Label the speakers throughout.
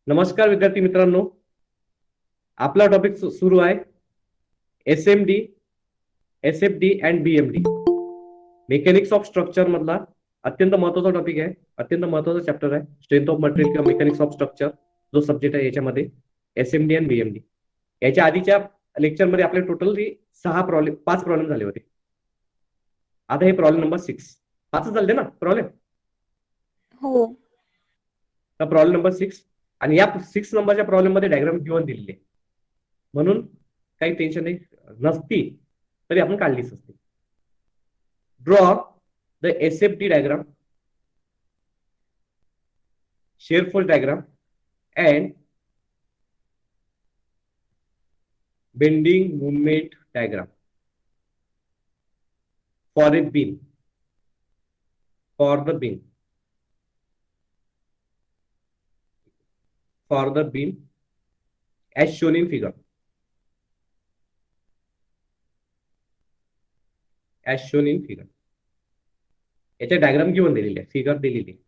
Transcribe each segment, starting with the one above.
Speaker 1: नमस्कार विद्यार्थी मित्रांनो. आपला टॉपिक सुरू आहे SMD, SFD and BMD, mechanics of structure मधला अत्यंत महत्वाचा टॉपिक आहे. अत्यंत महत्वाचा चॅप्टर आहे. स्ट्रेंथ ऑफ मटेरियल किंवा मेकॅनिक्स ऑफ स्ट्रक्चर जो सब्जेक्ट आहे याच्यामध्ये SMD अँड BMD. याच्या आधीच्या लेक्चरमध्ये आपले टोटल 5 प्रॉब्लेम झाले होते. आता हे प्रॉब्लेम नंबर 6. 5 झाले ना प्रॉब्लेम.
Speaker 2: हो.
Speaker 1: तर प्रॉब्लेम नंबर 6 आणि या 6 नंबरच्या प्रॉब्लेम मध्ये डायग्राम गिव्हन दिलेली आहे, म्हणून काही टेन्शन नाही. नसती तरी आपण काढलीच असते. Draw the SFD diagram, shear force diagram and bending moment diagram for a beam, for the beam, for the beam as shown in figure, as shown in figure. याचे डायग्राम गिव्हन दिलेली आहे, figure दिलेली आहे.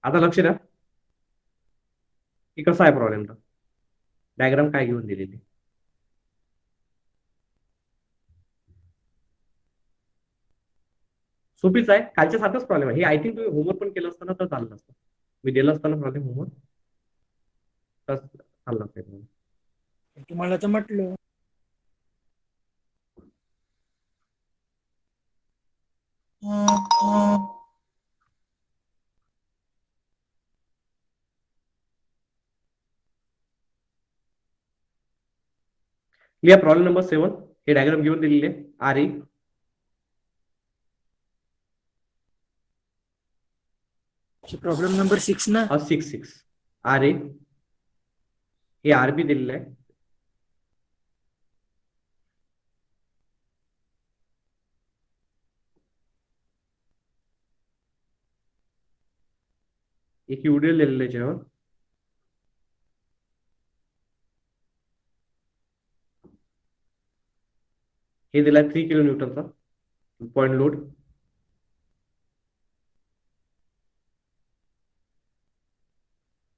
Speaker 1: आता लक्ष द्या की कसा आहे प्रॉब्लेम. डायग्राम काय घेऊन दिलेली. सोपीच आहे, कालच्या सारखाच प्रॉब्लेम आहे. हे आय थिंक तुम्ही होमवर्क पण केलं असताना तर चाललं असतं. मी दिलं असताना प्रॉब्लेम होमवर्क तर चाललं असतं.
Speaker 3: तुम्हाला तर म्हटलं
Speaker 1: लिहा प्रॉब्लेम नंबर 7. हे डायग्राम घेऊन दिलेले आहे.
Speaker 3: प्रॉब्लेम नंबर 6 ना.
Speaker 1: 6 RA हे RB दिलेलं आहे. एक UDL दिलेलं आहे जेव्हा हे दिलाय 3 किलो न्यूटनचा पॉइंट लोड.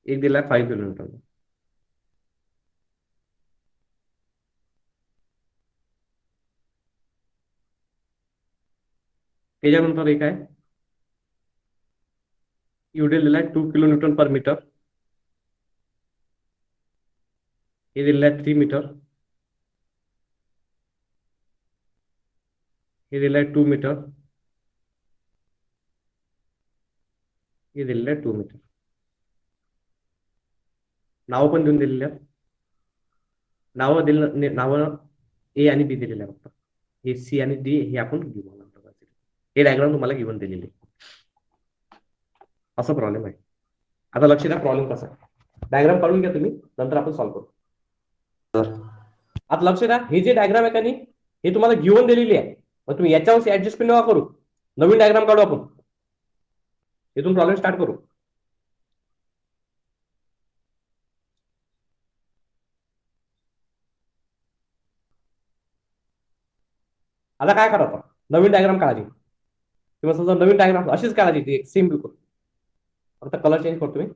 Speaker 1: एक दिलाय 5 किलो न्यूटनचा. त्याच्यानंतर एक आहे UDL दिलाय 2 किलो न्यूटन पर मीटर. हे दिलेलं आहे 3 मीटर. हे दिलं आहे 2 मीटर. हे दिलेलं आहे 2 मीटर. नाव पण देऊन दिलेली आहेत. नावं A आणि B दिलेलं आहे. फक्त हे C आणि D हे आपण घेऊ. हे डायग्राम तुम्हाला घेऊन दिलेली असं प्रॉब्लेम आहे. आता लक्ष द्या प्रॉब्लेम कसा आहे. डायग्राम काढून घ्या तुम्ही, नंतर आपण सॉल्व्ह करू. आता लक्ष द्या, हे जे डायग्राम आहे का नाही हे तुम्हाला घेऊन दिलेली आहे. मग तुम्ही याच्यावर ऍडजस्टमेंट नका करू. नवीन डायग्राम काढू आपण. इथून प्रॉब्लेम स्टार्ट करू. आता काय करायचं, नवीन डायग्राम काढायची किंवा समजा नवीन डायग्राम अशीच काढायची सेम बिलकुल. फक्त कलर चेंज करतो मी.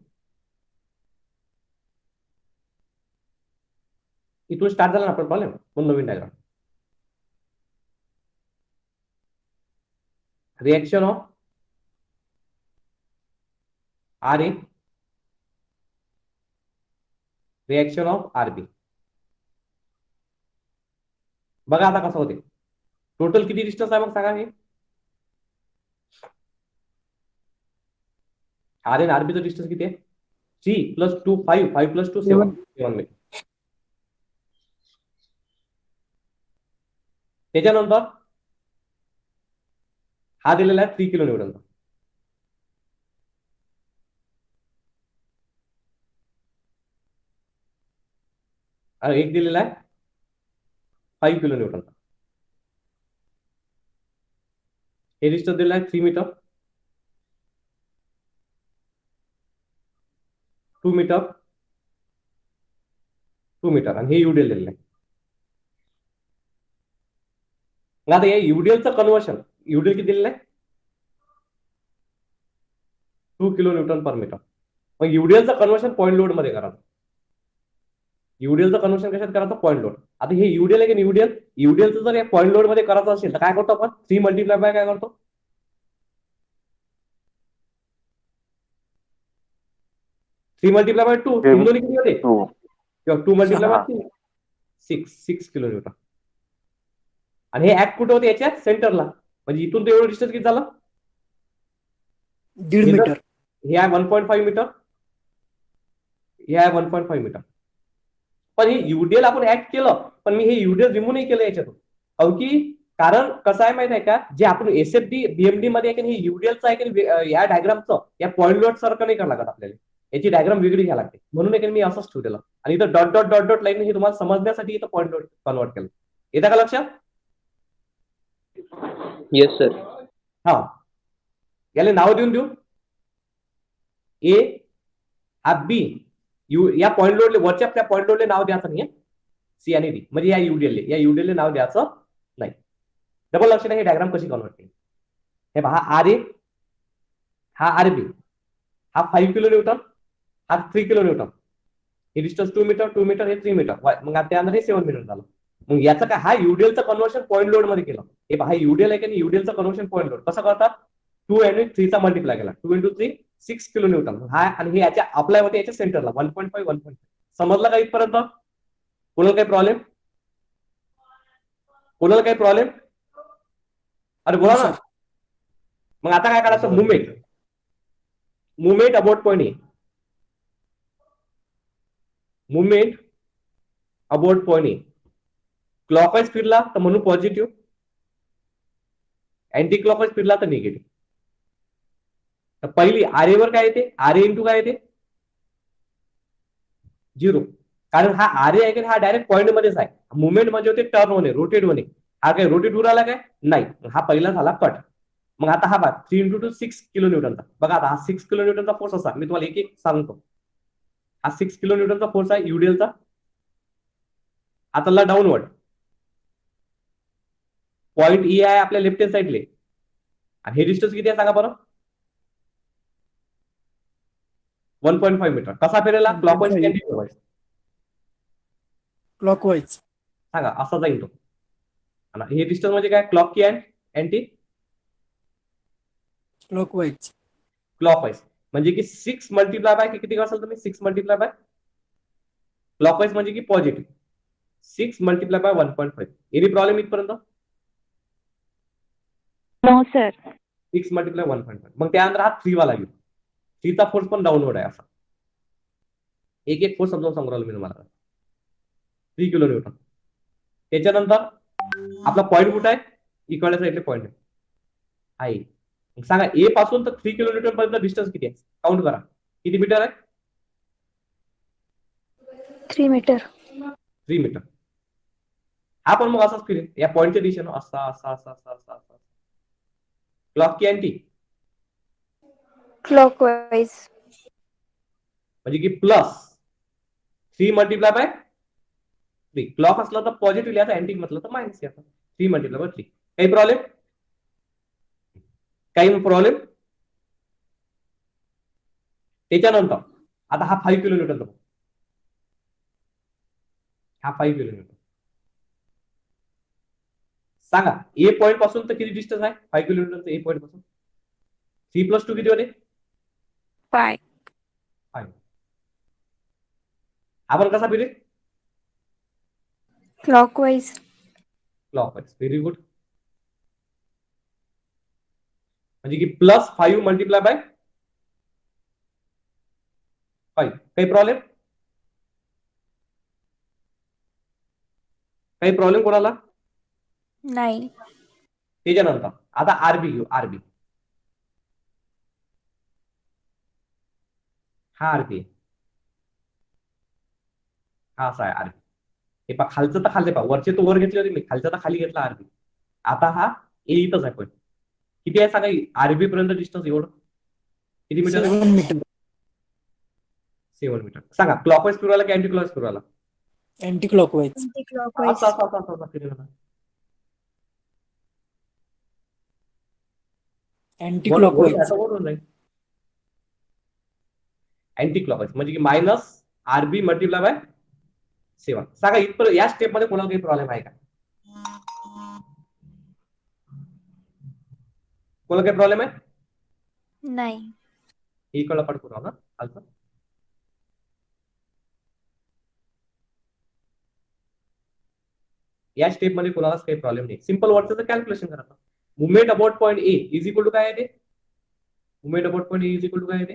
Speaker 1: इथून स्टार्ट झाला ना आपण प्रॉब्लेम, मग नवीन diagram. Reaction of RA, reaction of RB. बघा आता कसं होते. टोटल किती डिस्टन्स आहे मग सांगा. हे RA आणि RB चं डिस्टन्स किती आहे. 3 + 2 5, 5 + 2 7. 7 मीटर. त्याच्यानंतर हा दिलेला आहे 3 किलो न्यूटनचा. एक दिलेला आहे 5 किलो न्यूटनचा. हे डिस्टन्स दिलेला आहे 3 मीटर, 2 मीटर, 2 मीटर आणि हे UDL दिलेलं आहे. मग आता या युडीएलचं कन्व्हर्शन, युडीएल किती दिलेलं आहे 2 किलो न्यूटन पर मीटर. मग युडीएलचं कन्व्हर्शन पॉईंट लोड मध्ये करा. युडीएलचं कन्व्हर्शन कशात करायचं पॉईंट लोड. आता हे युडीएल आहे की युडीएल, युडीएलचं जर या पॉईंट लोड मध्ये करायचं असेल तर काय करतो आपण 3 मल्टिप्लाय बाय काय करतो 3 मल्टिप्लाय बाय 2 तीन दोन्ही किती होते किंवा 2 मल्टिप्लाय बाय 3 6 किलो न्यूटन. आणि हे ऍक्ट कुठे होते याच्या सेंटरला, म्हणजे इथून ते एवढं डिस्टन्स किती झालं
Speaker 3: 1.5 मीटर.
Speaker 1: हे आहे 1.5 मीटर, हे आहे 1.5 मीटर. पण हे युडीएल आपण ऍड केलं, पण मी हे युडीएल रिमूव्ह नाही केलं याच्यातून. अहो की कारण कसं आहे माहित आहे का, जे आपण एसएफडी बीएमडी मध्ये आहे की हे युडीएलचं आहे की या डायग्रामचं या पॉईंट लोड सारखं नाही करावं लागत आपल्याला, याची डायग्राम वेगळी घ्यावी लागते. म्हणून आहे की मी असंच ठेवलेलं आणि इथं dot dot dot dot line हे तुम्हाला समजण्यासाठी इथं पॉईंट लोड कन्वर्ट केलं. येतं का लक्षात?
Speaker 4: Yes sir.
Speaker 1: हा, याला नाव देऊन देऊ ए हा बी या पॉईंट लोडले वरच्या त्या पॉईंट लोडले नाव द्यायचं नाही, सी आणि डी म्हणजे या युडीएल नाव द्यायचं नाही. डबल लक्ष नाही, हे डायग्राम कशी कन्वर्ट केली. हे पहा, आर ए हा आर बी हा 5 किलो न्यूटन, हा 3 किलो न्यूटन, हे डिस्टन्स 2 मीटर 2 मीटर हे 3 मीटर, मग त्यानंतर हे 7 मीटर झालं. मग याचं काय, हा युडीएलचं कन्व्हर्शन पॉईंट लोड मध्ये केलं. हे पहा युडीएल आहे की युडीएलचं कन्व्हर्शन पॉईंट लोड कसं करतात 2 आणि 3 चा मल्टिप्लाय केला 2 into 3 6 किलो न्यूटन हा, आणि हे याच्या अप्लाय होते याच्या सेंटरला 1.5 1.5. समजलं का इथपर्यंत? कोणाला काही प्रॉब्लेम? कोणाला काही प्रॉब्लेम? अरे बोला ना. मग आता काय करायचं, movement about point A, movement about point A. Clockwise फिरला तर म्हणून पॉझिटिव्ह, अँटी क्लॉकवाईज फिरला तर निगेटिव्ह. तर पहिली आर ए वर काय येते, आर ए इंटू काय येते 0, कारण हा आर ए आहे की हा डायरेक्ट पॉईंट मध्येच आहे. मुवमेंट म्हणजे होते टर्न होणे, रोटेट होणे. हा काय रोटेट होऊ राहिला काय नाही, हा पहिला झाला कट. मग आता हा बघ 3 into 2 6 किलो न्यूटनचा. बघा आता हा 6 किलो न्यूटनचा फोर्स असा, मी तुम्हाला एक एक सांगतो. हा 6 किलो न्यूटनचा फोर्स आहे युडीएलचा. हा चालला डाऊनवर्ड, पॉईंट ई आहे आपल्या लेफ्ट हँड साईडले, आणि हे डिस्टन्स किती आहे सांगा बरं 1.5 मीटर. कसा फिरेला, क्लॉकवाईज की अँटी क्लॉकवाईज
Speaker 3: क्लॉकवाईज.
Speaker 1: सांगा, असा जाईल तो. आणि हे डिस्टन्स म्हणजे काय, क्लॉक की अँटी
Speaker 3: क्लॉकवाईज.
Speaker 1: क्लॉकवाईज म्हणजे की 6 मल्टिप्लाय बाय किती असेल तुम्ही 6 मल्टिप्लाय बाय क्लॉकवाईज म्हणजे की positive 6 multiply by 1.5. Any problem इथपर्यंत?
Speaker 2: No sir.
Speaker 1: 6 मल्टिप्लाय 1.5. मग त्यानंतर हा 3 वाला येईल, 3 चा फोर्स पण डाऊनवर्ड आहे. असा एक एक फोर्स समजावून सांगू राहिलो मी तुम्हाला. 3 किलो न्यूटन. त्याच्यानंतर आपला पॉईंट कुठं आहे, इकडल्या साईडले पॉईंट आहे. सांगा ए पासून तर 3 किलो न्यूटन पर्यंत डिस्टन्स किती आहे, काउंट करा किती मीटर आहे
Speaker 2: 3 मीटर.
Speaker 1: 3 मीटर. हा पण मग असाच फिरेल या पॉईंटच्या दिशेनं असा असा असा असा असा असा. क्लॉक की अँटी
Speaker 2: क्लॉकवाईज.
Speaker 1: म्हणजे की प्लस 3 मल्टिप्लाय बाय 3. क्लॉक असला तर पॉझिटिव्ह लिहायचा, अँटी म्हटलं तर मायनस लिहायचा. 3 मल्टिप्लाय बाय 3. काही प्रॉब्लेम? काही प्रॉब्लेम? त्याच्यानंतर आता हा 5 किलो न्यूटन, हा 5 किलो न्यूटन. सांगा ए पॉईंट पासून तर किती डिस्टन्स आहे 5 किलो न्यूटनचं ए पॉईंट पासून? 3 + 2 किती होते
Speaker 2: 5.
Speaker 1: 5. आपण कसा फिरेल
Speaker 2: क्लॉकवाईज.
Speaker 1: क्लॉकवाईज. Very good. म्हणजे की +5 मल्टिप्लाय बाय 5. काही प्रॉब्लेम? काही प्रॉब्लेम कोणाला?
Speaker 2: नाही.
Speaker 1: त्याच्यानंतर आता आरबी घेऊ. आरबी हा आरबी हा असा आहे आरबी. हे पा खालचं तर खाल्ले पा, वरचे तो वर घेतले होते मी, खालचं तर खाली घेतला आरबी. आता हा ए इथंच आहे पॉईंट. किती आहे सांगा आरबी पर्यंत डिस्टन्स एवढं किती मीटर आहे
Speaker 3: 7 मीटर.
Speaker 1: 7 मीटर. सांगा क्लॉकवाईज फिरवायला की अँटी क्लॉकवाईज फिरवायला?
Speaker 3: Anticlockwise.
Speaker 2: Anticlockwise.
Speaker 1: असा असा असा असा फिरवला.
Speaker 3: Anticlockwise.
Speaker 1: वरून जाईल अँटी क्लॉकवाईज म्हणजे की मायनस आरबी मल्टिप्लाय बाय 7. सांगा इथपर्यंत या स्टेप मध्ये कोणाला काही प्रॉब्लेम आहे का? कोणाला काही प्रॉब्लेम आहे?
Speaker 2: नाही.
Speaker 1: इकडला पाठ करू ना खालचं. या स्टेप मध्ये कोणालाच काही प्रॉब्लेम नाही. सिंपल वर्डचं कॅल्क्युलेशन करा. Movement about point A is equal to काय आहे ते? Movement about point A is equal to काय आहे ते?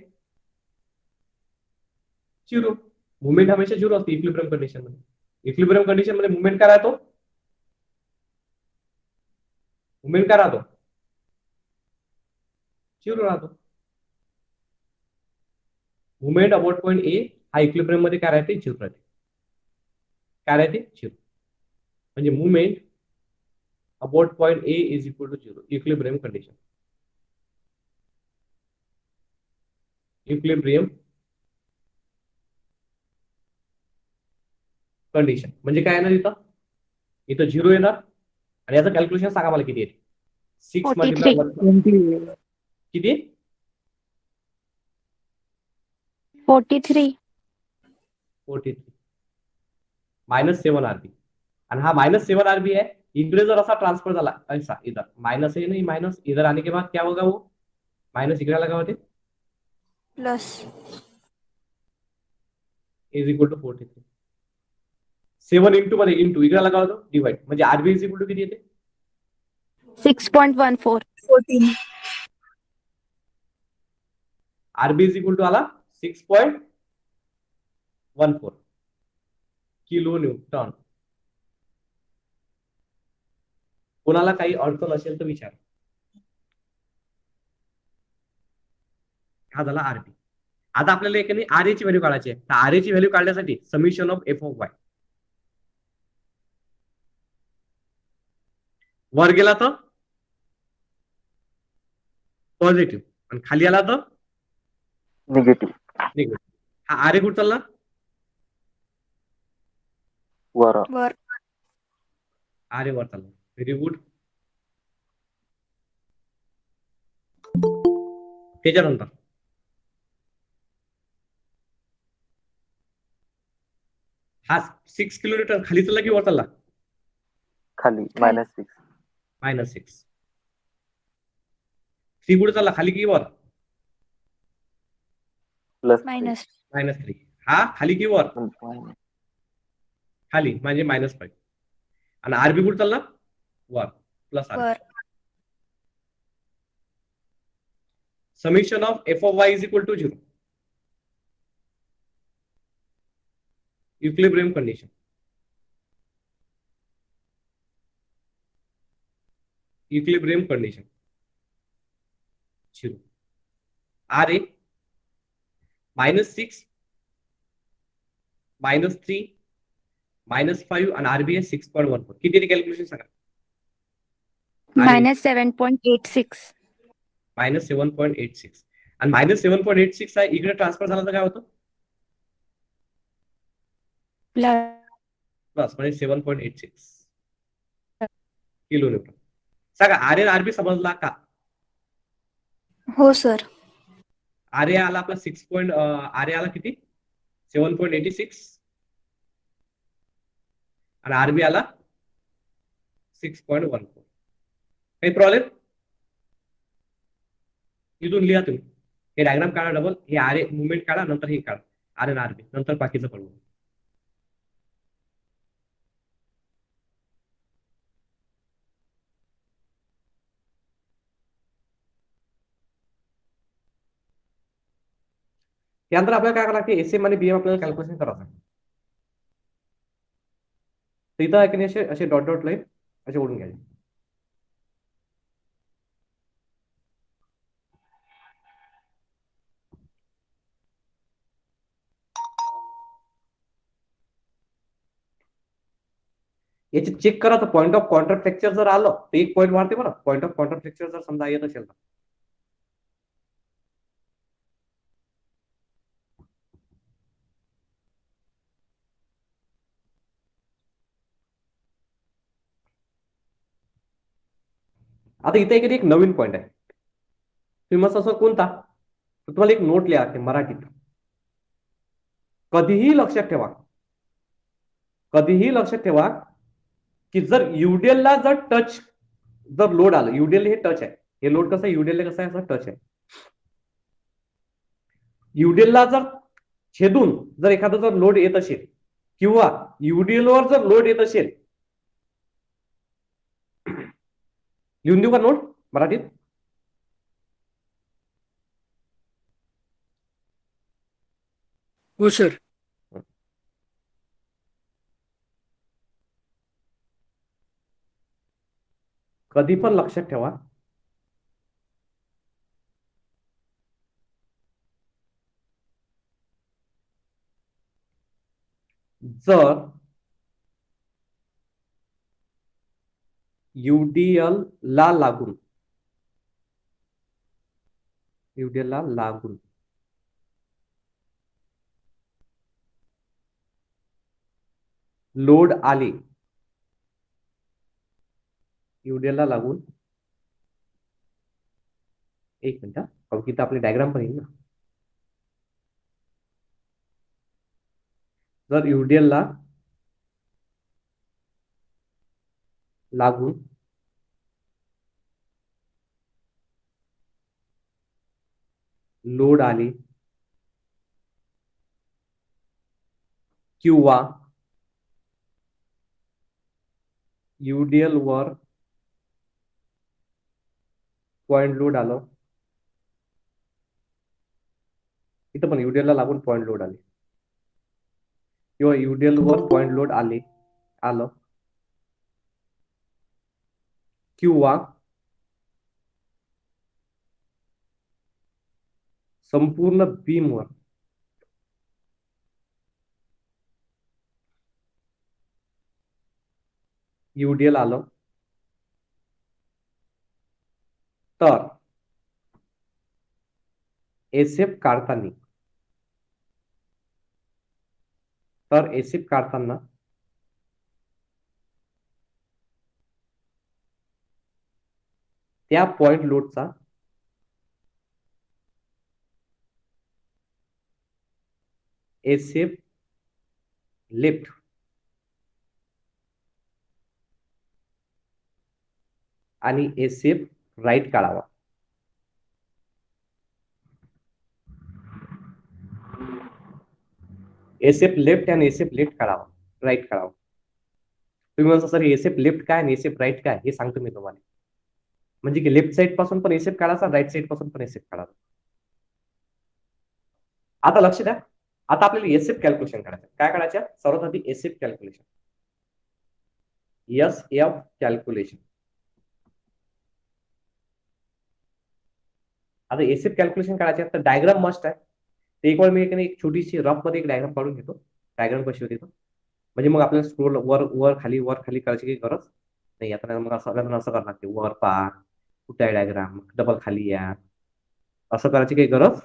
Speaker 1: 0. मुवमेंट हमेशा 0 असते इक्विलिब्रियम कंडिशन मध्ये. इक्विलिब्रियम कंडिशन मध्ये मुवमेंट काय राहतो? मुवमेंट काय राहतो? 0 राहतो. मुवमेंट अबाउट पॉईंट ए हा इक्विलिब्रियम मध्ये काय राहते? 0 राहते. काय राहते? 0. म्हणजे movement about point A is equal to 0 equilibrium condition. Equilibrium condition म्हणजे काय येणार इथं? इथं 0 येणार आणि याचं कॅल्क्युलेशन सांगा मला किती येते? 6 मल्टिप्लाय
Speaker 3: 20.
Speaker 1: किती?
Speaker 2: 43.
Speaker 1: 43 -7 आरबी. आणि हा -7 आरबी है. इकडे जर असा ट्रांसफर झाला ऐसा इधर माइनस है नहीं माइनस इधर आने के बाद क्या होगा? वो माइनस इकडे लगा होते
Speaker 2: plus
Speaker 1: is equal to 43. 7 into मध्ये इंटू इकडे लगा होतो डिवाइड म्हणजे आरबी इज इक्वल टू किती येते?
Speaker 2: 6.14. 14.
Speaker 1: आरबी इज इक्वल टू आला 6.14 किलो न्यूटन. कोणाला काही अडचण असेल तर विचार. हा झाला आरबी. आता आपल्याला एक आर ए ची व्हॅल्यू काढायची आहे. तर आर ए ची व्हॅल्यू काढण्यासाठी summation of F of Y वर गेला तर पॉझिटिव्ह आणि खाली आला तर
Speaker 4: निगेटिव्ह.
Speaker 1: निगेटिव्ह. हा आर ए कुठं चालला?
Speaker 4: वर.
Speaker 2: वर.
Speaker 1: आर ए वर चालला. Very good. त्याच्यानंतर हा 6 किलोमीटर खाली चालला की वर चालला?
Speaker 4: खाली
Speaker 2: खाली.
Speaker 4: -6.
Speaker 1: -6. 3 कुठे चालला? खाली की वर?
Speaker 4: +3.
Speaker 2: मायनस.
Speaker 1: -3. हा खाली की वर? खाली म्हणजे -5. आणि आरबी कुठे चालला? वर प्लस आर.
Speaker 2: वर.
Speaker 1: Summation of F of Y is equal to 0 equilibrium condition. Equilibrium condition 0. R A -6 -3 -5 आणि आरबी आहे 6.14. किती कॅल्क्युलेशन सांगा?
Speaker 2: -7.86.
Speaker 1: -7.86 आणि -7.86 आहे इकडे ट्रान्सफर झाला तर काय होतं?
Speaker 2: प्लस.
Speaker 1: प्लस म्हणजे 7.86 किलो न्यूटन. सांगा आर ए आरबी समजला का?
Speaker 2: हो सर.
Speaker 1: आर ए आला आपला 6. आर ए आला किती? 7.86 आणि आरबी आला 6.14. काही प्रॉब्लेम? इथून लिहा तुम्ही. हे डायग्राम काढा डबल. हे आर ए मुवमेंट काढा नंतर हे काढा आर एन आरबी नंतर बाकीचं पडू. त्यानंतर आपल्याला काय करावं लागते? एसएम आणि बीएम आपल्याला कॅल्क्युलेशन करावं लागतं. तर इथं आहे की नाही असे असे डॉट डॉट लाईन असे ओढून घ्यायचे. याचे चेक करा तर पॉईंट ऑफ कॉन्ट्रॅक्ट फ्रॅक्चर जर आलं तर 1 पॉईंट वाढते बरं. पॉईंट ऑफ कॉन्ट्रॅक्ट फ्रॅक्चर जर समजा येत असेल तर आता इथे एक नवीन पॉईंट आहे. फेमस असर कोणता? तर तुम्हाला एक नोट लिहा मराठीत. कधीही लक्षात ठेवा, कधीही लक्षात ठेवा की जर युडीएलला जर टच, जर लोड आलं, युडीएल हे टच आहे, हे लोड कसं आहे, युडीएल कसं आहे, असं टच आहे. युडीएलला जर छेदून जर एखादा जर लोड येत असेल किंवा युडीएल वर जर लोड येत असेल, लिहून देऊ का नोट मराठीत?
Speaker 3: हो सर.
Speaker 1: कधी पण लक्षात ठेवा, जर युडीएल ला लागून, युडीएल ला लागून लोड आले, युडीएल ला लागून, एक मिनिट कारण की आपली डायग्राम पण येईल ना. जर युडीएल ला लागून लोड आले किंवा युडीएल वर पॉइंट लोड आलं, इथं पण युडीएल ला लागून पॉइंट लोड आले किंवा युडीएल वर पॉइंट लोड आलं किंवा संपूर्ण बीमवर युडीएल आलं, तर एसएफ काढताना, त्या पॉइंट लोडचा एसएफ लेफ्ट आणि एसएफ राईट काढावा. एसएफ लेफ्ट आणि एसएफ लेफ्ट काढावा, राईट काढावा. तुम्ही म्हणता सर एसएफ लेफ्ट काय आणि एसएफ राईट काय, हे सांगतो मी तुम्हाला. म्हणजे की लेफ्ट साइड पासून पण एसएफ काढायचा, राईट साइड पासून पण एसएफ काढायचा. आता लक्ष द्या, आता आपल्याला एसएफ कॅल्क्युलेशन करायचं. काय करायचं? सर्वात आधी एसएफ कॅल्क्युलेशन, एसएफ कॅल्क्युलेशन. आता एसएफ कॅल्क्युलेशन करायचे तर डायग्राम मस्ट आहे. ते एक वेळ मी एक छोटीशी रफ मध्ये एक डायग्राम काढून घेतो. डायग्राम कशी होती तो, म्हणजे मग आपल्याला स्क्रोल वर खाली करायची काही गरज नाही. आता मग असं करावं लागते, वर पहा कुठे आहे डायग्राम, डबल खाली या, असं करायची काही गरज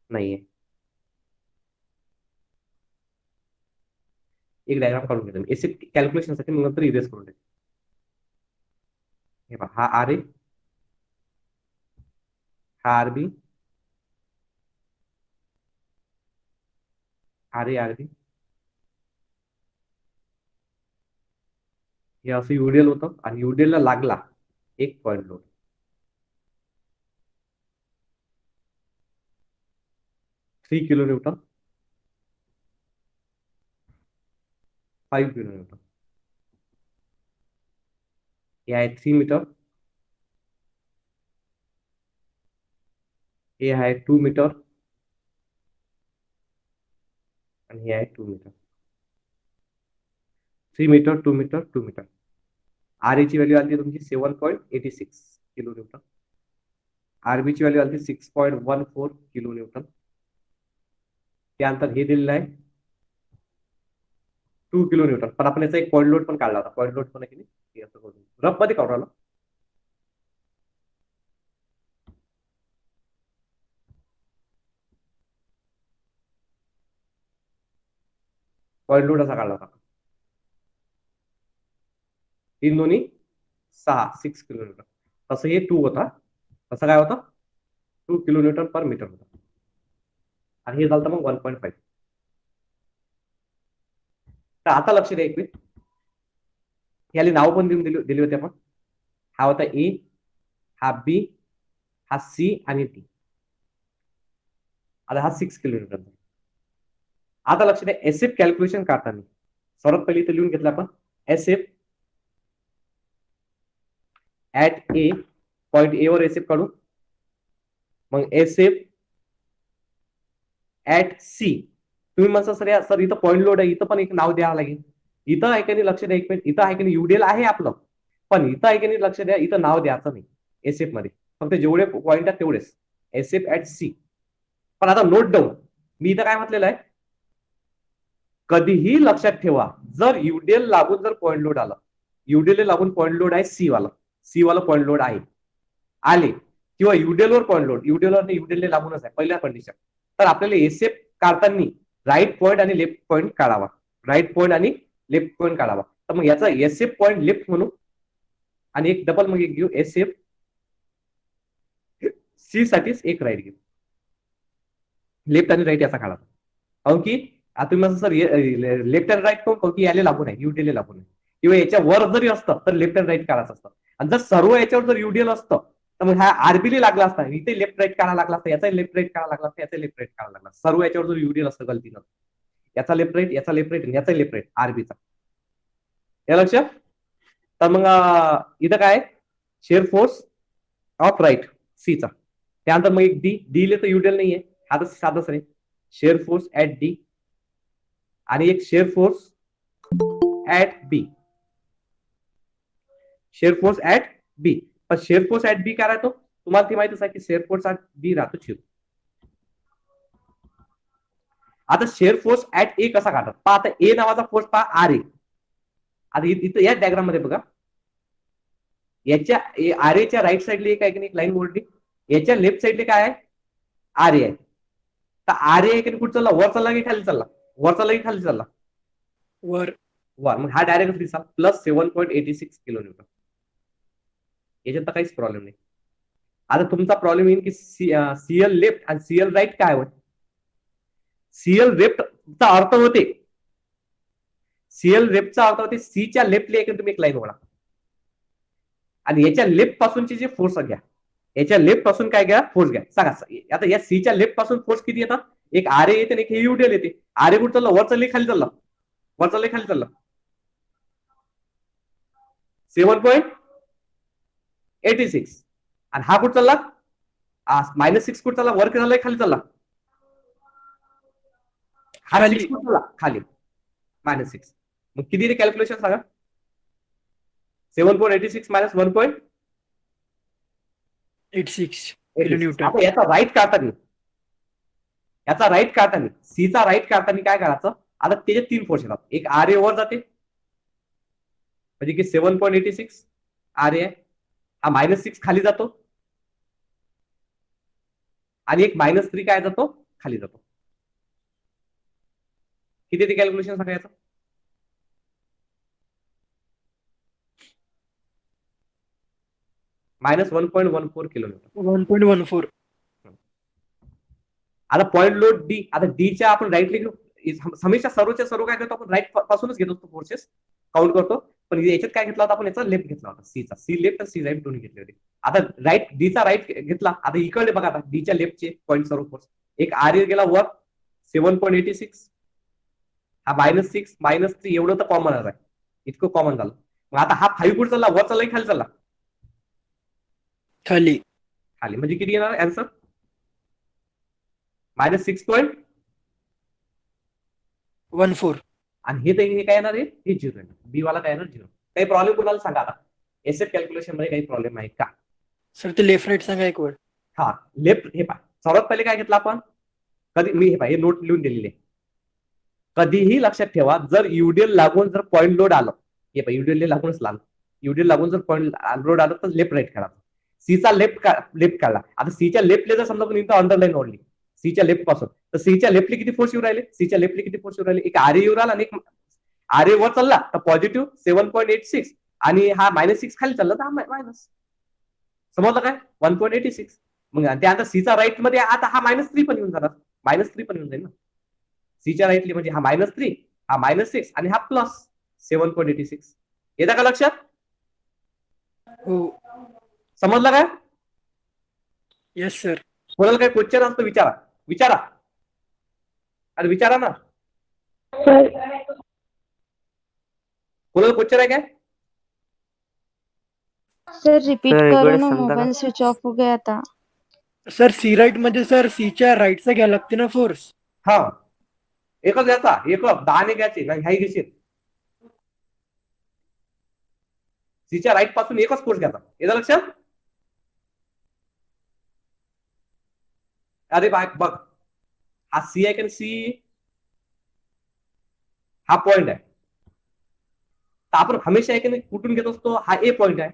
Speaker 1: नाहीये. एक डायग्राम काढून घेतो एसएफ कॅल्क्युलेशन साठी, मग नंतर इरेज करून देतो. हे पहा, हा आर ए, हा आरबी, आरबी, हे असं युडीएल होतं आणि युडीएल ला लागला एक point load, 3 kilo Newton, 5 kilo Newton. हे आहे 3 मीटर, हे आहे 2 मीटर आणि हे आहे 2 metre. 3 metre, 2 metre, 2 metre. R A ची व्हॅल्यू आली तुमची 7.86 किलो न्यूटन. आरबी ची व्हॅल्यू आली 6.14 किलो न्यूटन. त्यानंतर हे दिलेलं आहे 2 किलो न्यूटन. पण आपण याचा एक पॉइंट लोड पण काढला होता. पॉइंट लोड पण आहे की नाही, असं करून रफ मध्ये काढू राहिलो. पॉइंट लोड असा काढला होता, 3 दोन्ही 6, 6 किलो न्यूटन. तसं हे 2 होता, तसं काय होतं 2 किलोन्यूटन पर मीटर होता. आणि हे झालं मग 1.5. तर आता लक्ष द्या एक मिनिट. याला नाव पण देऊन दिली होती आपण. हा होता ए, हा बी, हा सी आणि डी. आता हा 6 किलोमीटर. आता लक्ष द्या एसएफ कॅल्क्युलेशन करताना सर्वात पहिले इथे लिहून घेतलं आपण SF at A, point A वर एसएफ काढू. मग एसएफ ऍट सी. तुम्ही म्हणता सर इथं पॉइंट लोड आहे, इथं पण एक नाव द्यावं लागेल. इथं आहे की नाही लक्ष द्या एक मिनिट. इथं आहे की नाही युडीएल आहे आपलं, पण इथं आहे की नाही लक्ष द्या इथं नाव द्यायचं नाही एसएफ मध्ये. फक्त जेवढे पॉइंट आहेत तेवढेच एसएफ ऍट सी. पण आता नोट डाऊन मी इथं काय म्हटलेलं आहे, कधीही लक्षात ठेवा जर युडीएल लागून जर पॉइंट लोड आला, युडीएल लागून पॉइंट लोड आहे सी वाला पॉइंट लोड आहे आले, किंवा युडीएल वर पॉइंट लोड, युडीएल लागूनच आहे पहिल्या कंडिशन, तर आपल्याला एसएफ काढताना राईट पॉइंट आणि लेफ्ट पॉइंट काढावा. राईट पॉइंट आणि लेफ्ट पॉइंट काढावा. तर मग याचा एसएफ पॉइंट लेफ्ट म्हणू आणि एक डबल मग एक घेऊ एसएफ सी साठीच एक राईट घेऊ. लेफ्ट आणि राईट याचा काढा. काऊन की आता तुम्ही म्हणता सर लेफ्ट अँड राईट काऊन की याला लागून आहे, युडीएल लागून आहे, किंवा याच्या वर जरी असतं तर लेफ्ट अँड राईट काढायचं असतं. आणि जर सर्व याच्यावर जर युडीएल असतं तर मग हा आरबीली लागला असता, इथे लेफ्ट राईट काढा लागला असता, याचा लेफ्ट राईट काढा लागला असता, याचा लेफ्ट राईट काढा लागला. सर्व याच्यावर जर युडीएल असतं गलतीनं, याचा लेफ्ट राईट, याचा लेफ्ट राईट, याचा लेफ्ट राईट आरबीचा. या लक्षात. तर मग इथं काय शेअर फोर्स ऑफ राईट सीचा. त्यानंतर मग एक डी ले तर युडीएल नाहीये, हा तर साधंच आहे शेअर फोर्स ऍट डी, आणि एक shear force at B. Shear force at B. पण शेअर फोर्स ऍट बी काय राहतो तुम्हाला ती माहितीच आहे की शेअर फोर्स ऍट बी राहतो 0. आता शेअर फोर्स ऍट ए कसा काढतात पहा. आता ए नावाचा फोर्स पहा आर ए. आता इथं या डायग्राम मध्ये बघा, याच्या आर एच्या राईट साईडला एक आहे की एक लाईन ओढली, याच्या लेफ्ट साईडला काय आहे आर ए आहे. तर आर ए कुठे चालला, वर चालला की खाली चालला, वर चालला की खाली चालला,
Speaker 3: वर.
Speaker 1: वर. मग हा डायरेक्ट दिसा प्लस 7.86 किलोमीटर. याच्यात तर काहीच प्रॉब्लेम नाही. आता तुमचा प्रॉब्लेम येईल की सीएल लेफ्ट आणि सीएल राईट काय होत. सीएल लेफ्टचा अर्थ होते, सीएल लेफ्टचा अर्थ होते सीच्या लेफ्टला तुम्ही एक लाईन ओढा आणि याच्या लेफ्ट पासूनचे जे फोर्स घ्या, याच्या लेफ्ट पासून काय घ्या फोर्स घ्या सांगा. आता या सीच्या लेफ्ट पासून फोर्स किती येतात, एक आर ए येते आणि एक हे युडीएल येते. आर ए कुठे चालला, वर चालले खाली चालला, वर चालले खाली चालला. 7.86. आणि हा कुठे चालला -6 कुठे चालला, वर चाललाय खाली चालला, हा
Speaker 3: खाली.
Speaker 1: 6 कुठे चालला खाली -6. मग किती कॅल्क्युलेशन सांगा. 7.86 -
Speaker 3: 86
Speaker 1: 1.86.
Speaker 3: किलोन्यूटन.
Speaker 1: आता याचा राईट काढताना सीचा राईट काढताना काय करायचं, आता त्याचे 3 फोर्स येतात. एक आर ए वर जाते म्हणजे की 7.86 आर ए, हा -6 खाली जातो आणि एक -3 काय जातो खाली जातो. किती ते कॅल्क्युलेशन सांगायचं. -1.14 किलोमीटर.
Speaker 3: 1.14.
Speaker 1: आता पॉइंट लोड डी. आता डीच्या आपण राईट घेऊ, हमेशा सर्वच्या सर्व काय करतो आपण राईट पासूनच घेत असतो फोर्सेस काउंट करतो. पण याच्यात काय घेतला होता आपण, याचा लेफ्ट घेतला होता सीचा. सी लेफ्ट आणि सी राईट दोन्ही घेतले होते. आता राईट डीचा राईट घेतला. आता इकडे बघा आता डीच्या लेफ्टचे पॉईंट सर्व फोर्स, एक आर ए गेला वर 7.86, हा -6 -3 एवढं तर कॉमन आहे, इतकं कॉमन झालं. मग आता हा 5 कुठे चालला, वर चालला की खाली चालला,
Speaker 3: खाली.
Speaker 1: खाली. म्हणजे किती येणार आन्सर -6.14. आणि हे काय येणार आहे, हे 0 येणार. बी वाला काय येणार 0. काही प्रॉब्लेम कुणाला सांगा. आता एसएफ कॅल्क्युलेशन मध्ये काही प्रॉब्लेम आहे का.
Speaker 3: सर ते लेफ्ट राईट सांगा एक वर्ड.
Speaker 1: हा लेफ्ट. हे पहा सर्वात पहिले काय घेतलं आपण, कधी मी हे पहा हे नोट लिहून दिलेली आहे. कधीही लक्षात ठेवा जर युडीएल लागून जर पॉइंट लोड आलं, हे पहा युडीएल लागूनच लागलं, युडीएल लागून जर पॉइंट लोड आलं तर लेफ्ट राईट काढा. सीचा लेफ्ट काढला. आता सीच्या लेफ्टला जर समजा इथं अंडरलाईन ओढली सीच्या लेफ्ट पासून, तर सीच्या लेफ्टला किती फोर्स येऊ राहिले, सीच्या लेफ्टला किती फोर्स येऊ राहिले, एक आर ए येऊ राहिला आणि एक आर ए वर चालला तर पॉझिटिव्ह 7.86 आणि हा -6 खाली चालला तर हा मायनस. समजलं काय 1.86 मग त्यानंतर सीचा राईट मध्ये आता हा -3 पण येऊन जाणार, -3 पण येऊन जाईल ना. सीच्या राईटली म्हणजे हा -3, हा -6 आणि हा +7.86. येतं का लक्षात?
Speaker 3: हो.
Speaker 1: समजलं काय?
Speaker 3: Yes sir.
Speaker 1: कोणाला काही क्वेश्चन असतो विचारा, विचारा. अरे विचारा ना. कोणाला क्वेश्चन आहे काय?
Speaker 2: सर रिपीट
Speaker 4: सर, एक
Speaker 2: करो
Speaker 4: वेळेस
Speaker 2: ना,
Speaker 4: समजा ना.
Speaker 2: मोबाईल स्विच ऑफ हो गया था.
Speaker 3: सर सी राईट म्हणजे सर सीच्या राईटचा घ्यायला लागते ना फोर्स.
Speaker 1: हा एकच याचा, एक 10 घ्यायचे नाही, ह्याही घेशील. सीच्या राईट पासून एकच फोर्स घ्यायचा. येतं लक्षात? अरे बघ, हा सी आहे का सी, हा पॉइंट आहे. तर आपण हमेशा आहे की नाही कुठून घेत असतो, हा ए पॉइंट आहे.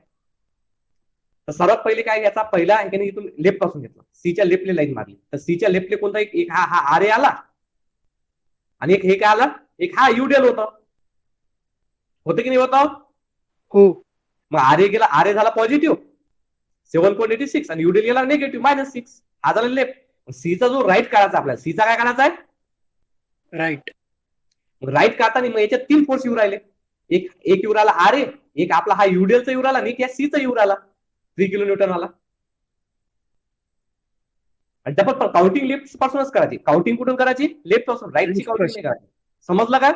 Speaker 1: तर सर्वात पहिले काय घ्यायचा, पहिला आहे की नाही इथून लेफ्ट पासून घेतला, सीच्या लेफ्टले लाईन मारली. तर सीच्या लेफ्टले कोणता एक हा आर ए आला आणि एक हे काय आला, एक हा युडेल होतं की नाही होतं?
Speaker 3: हो.
Speaker 1: मग आर ए गेला, आर ए झाला पॉझिटिव्ह 7.86 आणि युडेल गेला निगेटिव्ह -6. हा झाला लेफ्ट. सीचा जो राईट काढायचा आपल्याला, सीचा काय काढायचा आहे?
Speaker 3: राईट.
Speaker 1: मग राईट काढताना मग याच्यात 3 फोर्स येऊ राहिले. एक येऊ राहिला आर ए, एक आपला हा युडेलचा येऊ राहिला आणि एक या सीचा येऊ राहिला 3 किलो न्यूटन वाला. आणि डबल काउंटिंग लेफ्ट पासूनच करायची. काउंटिंग कुठून करायची? लेफ्ट पासून, राईटची काउंटिंग नाही करायची. समजलं का?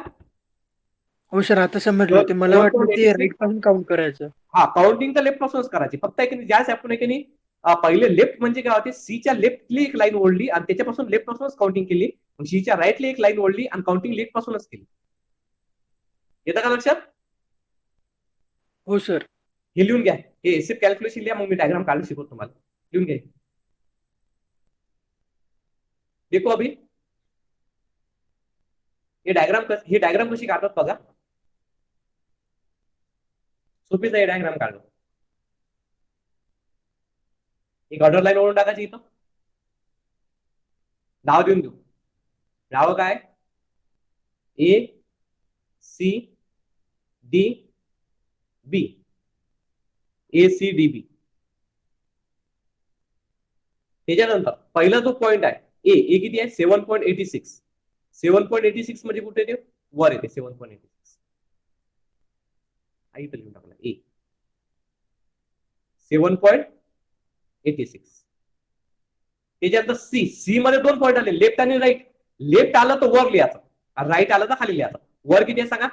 Speaker 3: हो सर, आता समजलं. ते मला वाटलं ते
Speaker 1: 1.86.
Speaker 3: राईट पासून काउंट करायचं.
Speaker 1: हा काउंटिंग तर लेफ्ट पासूनच करायची. फक्त आहे की नाही ज्यावेळेस आपण आहे की नाही पहिले लेफ्ट म्हणजे काय होते, सीच्या लेफ्टली एक लाईन ओढली आणि त्याच्यापासून लेफ्ट पासूनच काउंटिंग केली. मग सीच्या राईटली एक लाईन ओढली आणि काउंटिंग लेफ्ट पासूनच केली. येतं का लक्षात?
Speaker 3: हो सर.
Speaker 1: हे लिहून घ्या, हे एसएफ कॅल्क्युलेशन लिहा, मग मी डायग्राम काढून शिकवतो तुम्हाला. लिहून घ्या. देखो अभी हे डायग्राम कशी काढतात बघा. सोपीच आहे डायग्राम काढणं. एक ऑर्डर लाईन ओढून टाकायची इथं, नाव देऊन देऊ. नाव काय? ए सी डी बी, ए सी डी बी. त्याच्यानंतर पहिला जो पॉइंट आहे ए किती आहे? 7.86. 7.86 म्हणजे कुठे येते? वर येते 7.86. इथं लिहून टाकला ए 7.86. त्याच्यानंतर सी मध्ये 2 पॉइंट आले, लेफ्ट आणि राईट. लेफ्ट आलं तर वर लिहायचं आणि राईट आलं तर खाली लिहायचं. वर किती आहे सांगा?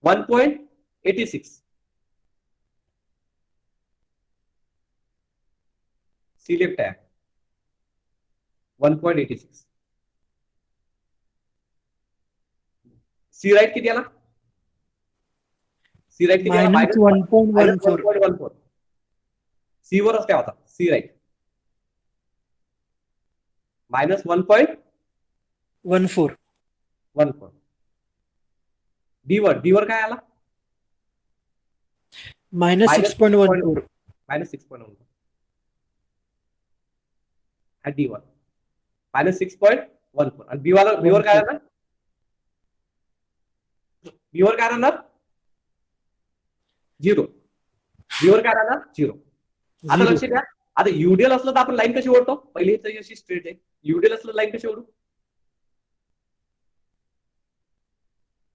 Speaker 1: 1.86. सी लेफ्ट आहे 1.86. सी राईट किती आला? सी राईट किती आला?
Speaker 3: -1.14.
Speaker 1: -1.14. सी वरच काय होता? C right
Speaker 3: -1.14.
Speaker 1: -1.14. डी वर काय आला?
Speaker 3: -6.14.
Speaker 1: -6.1. हा डी वर -6.14. आणि बी वर काय आला? बी वर काय राहणार? 0. बी वर काय राहणार? 0. आता लक्ष द्या. आता युडिएल असलं तर आपण लाईन कशी ओढतो? पहिली अशी स्ट्रेट आहे. युडिएल असलं लाईन कशी ओढू?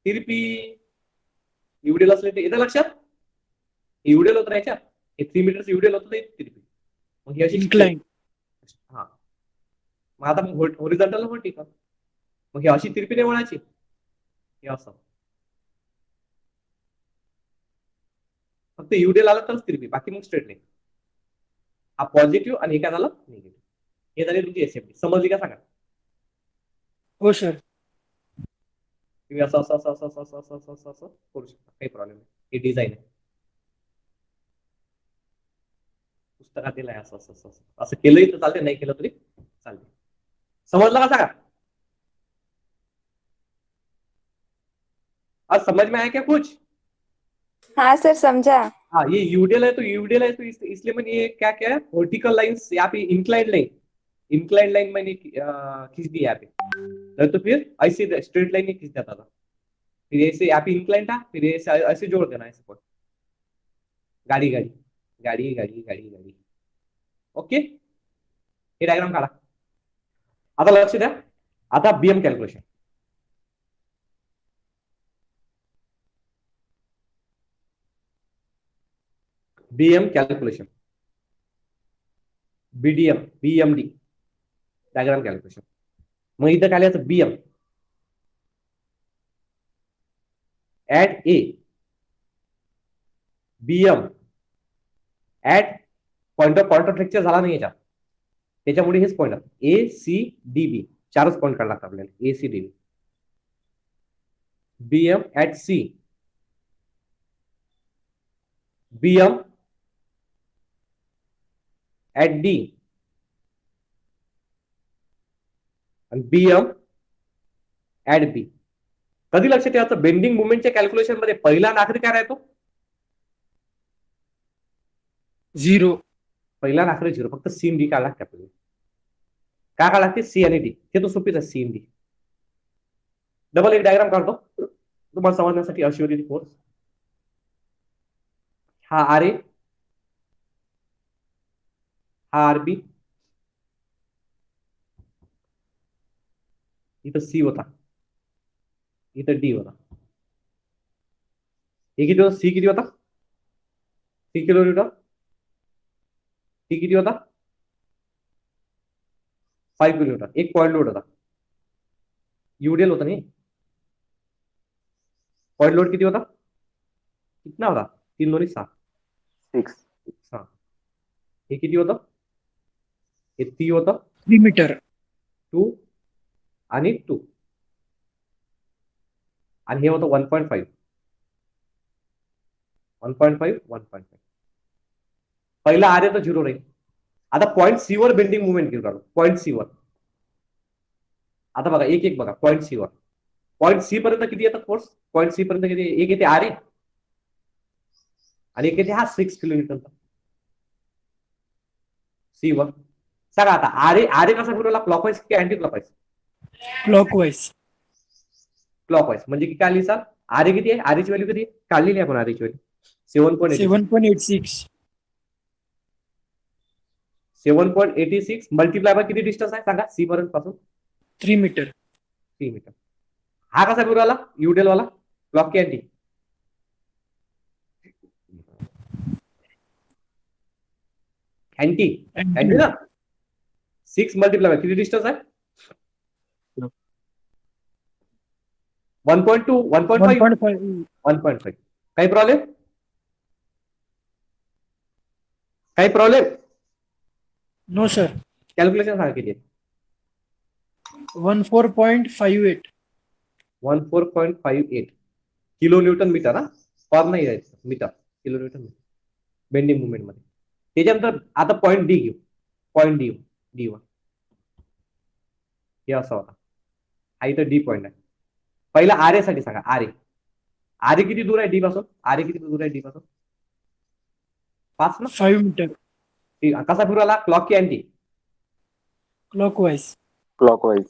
Speaker 1: तिरपी. युडिएल असले ते येतं लक्षात? युडिएल होतं याच्यात, हे 3 मीटर युडिएल होतं तिरपी. मग ही अशी
Speaker 3: इन्क्लाइन.
Speaker 1: हा. मग आता मग होरिझॉन्टल पण ठीक आहे. मग ही अशी तिरपी नाही वळायची, हे असं. फक्त युडिएल आला तरच तिरपी, बाकी मग स्ट्रेट नाही. हा पॉझिटिव्ह आणि हे काय झालं? निगेटिव्ह. हे झाले तुमची एसएफडी. समजली का सांगा?
Speaker 3: हो सर.
Speaker 1: तुम्ही असं असं असं असं असं असं असं असं असं करू शकता, काही प्रॉब्लेम नाही. हे डिझाईन आहे, पुस्तकात दिलंय असं असं असं असं केलंही तर चालते, नाही केलं तरी चालते. समजलं का सांगा? आज समझ में आया क्या कुछ?
Speaker 2: हाँ सर, समझा.
Speaker 1: हाँ, ये यूडियल है तो इसलिए मैंने ये क्या क्या है, वर्टिकल लाइंस यहाँ पे इंक्लाइंड लाइन मैंने खींच दी यहाँ पे. नहीं तो फिर ऐसे स्ट्रेट लाइन नहीं खींच जाता था. फिर ऐसे यहाँ पे इंक्लाइन था, फिर ऐसे ऐसे जोड़ देना ऐसे पर. गाड़ी गाड़ी गाड़ी गाड़ी गाड़ी गाड़ी. ओके. हे डायग्राम काढा. आता लक्ष द्या. आता BM calculation. BM calculation, BDM, BMD diagram calculation. मग इथं काय लिहायचं? BM at A, BM at point of fracture झाला नाही याच्यात, त्याच्यामुळे हेच point A C D B, चारच पॉइंट काढला लागतात आपल्याला. A C D B. BM at C, BM at D आणि बीएम ऍट बी. कधी लक्ष ठेवायचं? बेंडिंग मुवमेंटच्या कॅल्क्युलेशन मध्ये पहिला नागरी काय राहतो?
Speaker 3: 0.
Speaker 1: पहिला नागरी 0. फक्त सी आणि डी काढला लागते आपल्याला. काय काढला लागते? सी आणि डी. हे तो सोपीच आहे, सी आणि डी. डबल एक डायग्राम काढतो तुम्हाला समजण्यासाठी. अश्युरिटी फोर्स, हा आर ए, हा आर बी, इथं सी होता, इथं डी होता. हे किती होता? सी किती होता? 3 किलोमीटर. टी किती होता? 5 किलोमीटर. एक पॉइंट लोड होता, यूडीएल होता नाही. पॉइंट लोड किती होता? कितना होता? 3 दोन्ही 6.
Speaker 4: 6.
Speaker 1: 6. हे किती होतं? हे 3 होतं,
Speaker 3: 3 मीटर.
Speaker 1: 2 आणि 2, आणि हे होतं 1.5. 1.5, 1.5. पहिला आर तर 0 राहील. आता पॉईंट सी वर बेंडिंग मुवमेंट घेऊन राहिलो. पॉईंट सी वर आता बघा, एक एक बघा. पॉईंट सी वर, पॉईंट सी पर्यंत किती येतात फोर्स? पॉईंट सी पर्यंत किती? एक येते आर ए आणि एक येते हा 6 किलोमीटरचा सी वर. सांगा आता आर ए कसा फिरवला? क्लॉकवाईज की अँटी क्लॉकवाईज?
Speaker 3: क्लॉकवाईज.
Speaker 1: क्लॉकवाईज. म्हणजे की काय लिहिसाल? आर ए किती आहे? आर ची व्हॅल्यू किती आहे? काढलेली आपण आर ची व्हॅल्यू
Speaker 3: 7.86.
Speaker 1: 7.86 मल्टिप्लाय बाय किती डिस्टन्स आहे सांगा सी पर्यंत पासून?
Speaker 3: 3 मीटर.
Speaker 1: 3 मीटर. हा कसा फिरवला? युडेल वाला क्लॉक की अँटी? अँटी. अँटी ना. 6 मल्टिप्लाय किती डिस्टन्स आहे? 1.2, 1.5,
Speaker 3: 1.5.
Speaker 1: 1.5. काही प्रॉब्लेम? काही प्रॉब्लेम?
Speaker 3: No sir.
Speaker 1: कॅल्क्युलेशन सांगा किती?
Speaker 3: 14.58.
Speaker 1: 14.58 किलो न्यूटन मीटर. हा, पर नाही आहे meter, kilo newton meter bending movement मध्ये. त्याच्यानंतर आता पॉईंट डी घेऊ. पॉईंट डी वन हे असा होता. हा इथं डी पॉईंट आहे. पहिला आर ए साठी सांगा. आर ए किती दूर आहे डी पासून? आर ए किती दूर आहे डी पासून? 5 ना.
Speaker 3: 5 मीटर.
Speaker 1: ठीक. कसा फिरवाला? क्लॉक की अँटी?
Speaker 3: क्लॉकवाईज.
Speaker 4: क्लॉकवाईज.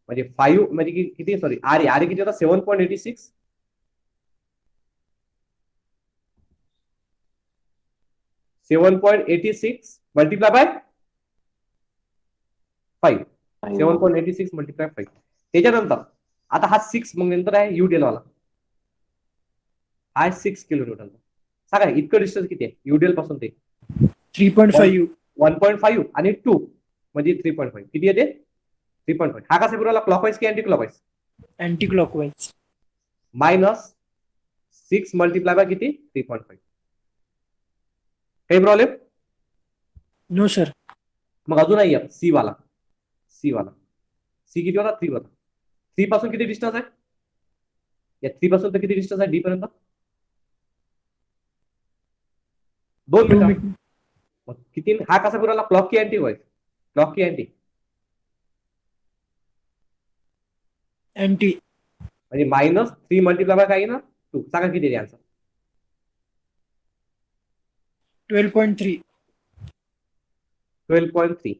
Speaker 1: म्हणजे 5 म्हणजे किती? सॉरी, आर ए किती होता? 7.86. 7.86 मल्टिप्लाय बाय 5. 7.86 मल्टिप्लाय 5. त्याच्यानंतर आता हा 6 मग नंतर आहे युडेल वाला. हा 6 किलोमीटर. सांगा इतकं डिस्टन्स किती आहे युडेल पासून ते?
Speaker 3: 3.5.
Speaker 1: 1.5 आणि 2 म्हणजे 3.5 किती येते? 3.5. हा कसा फिरवला? क्लॉकवाईज की anticlockwise?
Speaker 3: Anti clockwise.
Speaker 1: -6 multiply bye किती? 3.5. काही प्रॉब्लेम?
Speaker 3: No sir.
Speaker 1: मग अजून आहे सी वाला. सी किती होता? 3 होता. 3 पासून किती डिस्टन्स आहे? या 3 पासून तर किती डिस्टन्स आहे डी पर्यंत? 2
Speaker 3: 2
Speaker 1: मीटर.
Speaker 3: मीटर.
Speaker 1: मग किती? हा कसा फिरवला? क्लॉक की अँटी वाईज? क्लॉक की अँटी
Speaker 3: अँटी.
Speaker 1: म्हणजे -3 मल्टिप्लाय बाय काही ना 2. सांगा किती आहे आन्सर?
Speaker 3: 12.3.
Speaker 1: 12.3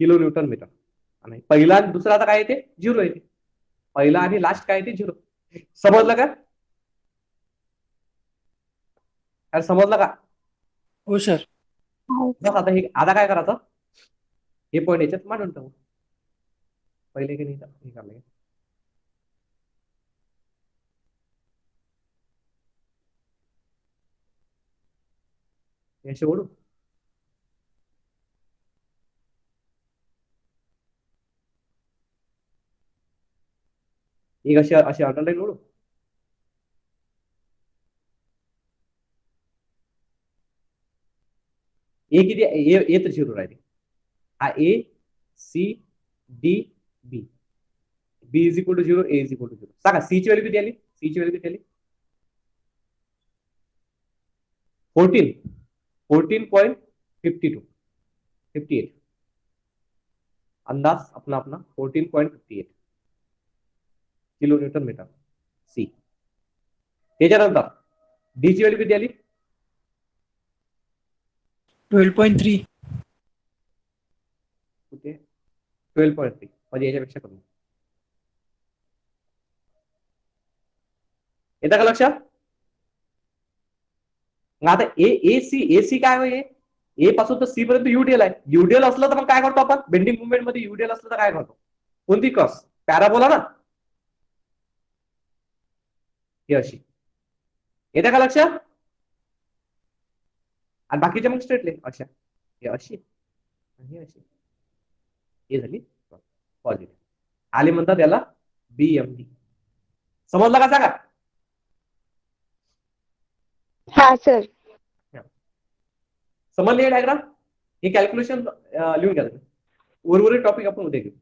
Speaker 1: kilo newton metre. आणि पहिला आणि दुसरा आता काय येते? 0 येते. पहिला आणि लास्ट काय येते? 0. समजलं का? समजलं का?
Speaker 3: हो सर.
Speaker 1: बस आता काय करायचं? हे पॉईंट याच्यात मांडून टाकू. पहिले की नाही हे काढलं. याचे ओढू. एक अशी अशी अंडरलाईन ओढू. ए किती ए तर झिरो राहिले. हा A C D B. B is equal to zero, A is equal to zero. सांगा सी ची व्हॅल्यू किती आली? सी ची व्हॅल्यू किती आली? 14.52 58. अंदाज अपना अपना 14.58 किलो न्यूटन मीटर सी. त्याच्यानंतर डी ची व्हॅल्यू किती आली?
Speaker 3: 12.3.
Speaker 1: कुठे? 12.3 म्हणजे याच्यापेक्षा कमी. येतं का लक्षात? मग आता ए सी काय होय? ए पासून तर सी पर्यंत युडीएल आहे. युडीएल असलं तर मग काय करतो आपण? बेंडिंग मुवमेंट मध्ये युडीएल असलं तर काय करतो? कोणती क्रॉस? पॅराबोला ना. ही अशी. येतं का लक्षात? आणि बाकीचे मग स्ट्रेटले अशा. हे अशी आणि हे अशी. हे झाली पॉझिटिव्ह. आले म्हणतात याला बीएमडी. समजलं का सांगा?
Speaker 2: हा सर.
Speaker 1: समजले डायग्राम? हे कॅल्क्युलेशन लिहून घ्या. उर्वरित टॉपिक आपण उद्या घेऊ.